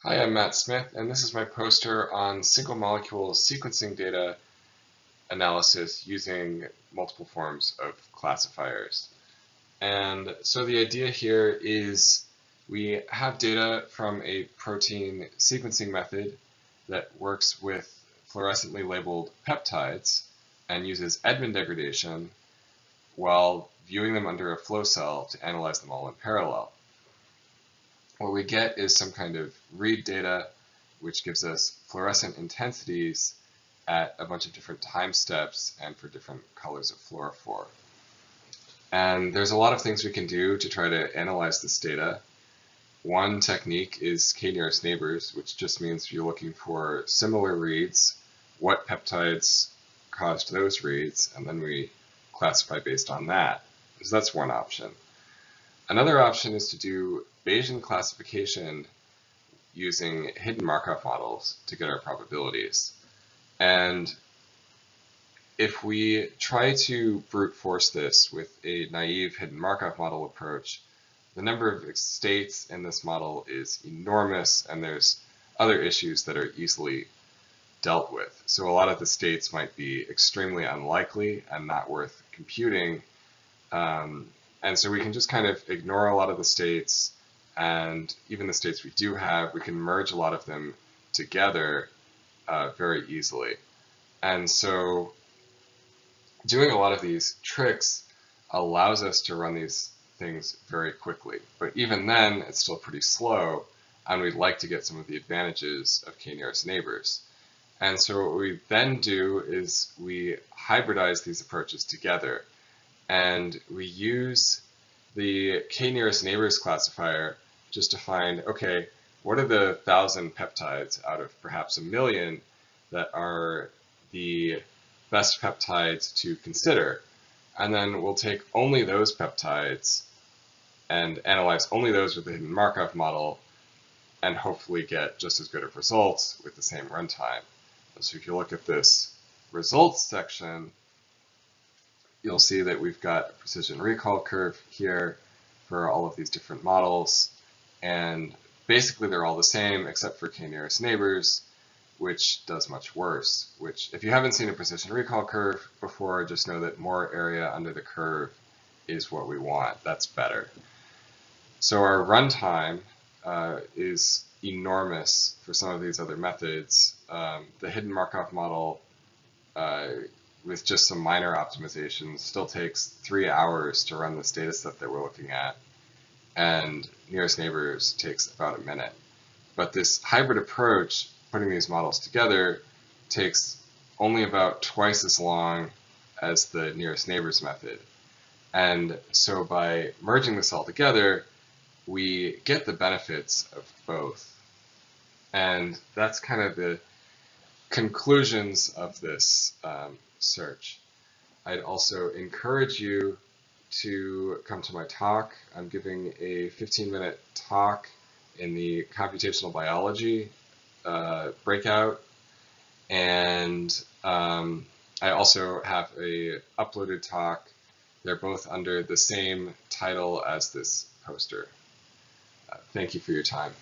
Hi, I'm Matt Smith, and this is my poster on single molecule sequencing data analysis using multiple forms of classifiers. And so the idea here is we have data from a protein sequencing method that works with fluorescently labeled peptides and uses Edman degradation while viewing them under a flow cell to analyze them all in parallel. What we get is some kind of read data, which gives us fluorescent intensities at a bunch of different time steps and for different colors of fluorophore. And there's a lot of things we can do to try to analyze this data. One technique is k-nearest neighbors, which just means you're looking for similar reads, what peptides caused those reads, and then we classify based on that. So that's one option. Another option is to do Bayesian classification using hidden Markov models to get our probabilities. And if we try to brute force this with a naive hidden Markov model approach, the number of states in this model is enormous, and there's other issues that are easily dealt with. So a lot of the states might be extremely unlikely and not worth computing. And so we can just kind of ignore a lot of the states, and even the states we do have, we can merge a lot of them together very easily. And so doing a lot of these tricks allows us to run these things very quickly. But even then, it's still pretty slow, and we'd like to get some of the advantages of k-nearest neighbors. And so what we then do is we hybridize these approaches together. And we use the k-nearest neighbors classifier just to find, okay, what are the 1,000 peptides out of perhaps 1,000,000 that are the best peptides to consider? And then we'll take only those peptides and analyze only those with the hidden Markov model and hopefully get just as good of results with the same runtime. So if you look at this results section, you'll see that we've got a precision recall curve here for all of these different models. And basically they're all the same except for k-nearest neighbors, which does much worse. Which, if you haven't seen a precision recall curve before, just know that more area under the curve is what we want. That's better. So our runtime is enormous for some of these other methods. The hidden Markov model with just some minor optimizations still takes 3 hours to run this data set that we're looking at, and nearest neighbors takes about a minute. But this hybrid approach, putting these models together, takes only about twice as long as the nearest neighbors method. And so by merging this all together, we get the benefits of both. And that's kind of the conclusions of this search. I'd also encourage you to come to my talk. I'm giving a 15-minute talk in the computational biology breakout, and I also have a uploaded talk. They're both under the same title as this poster. Thank you for your time.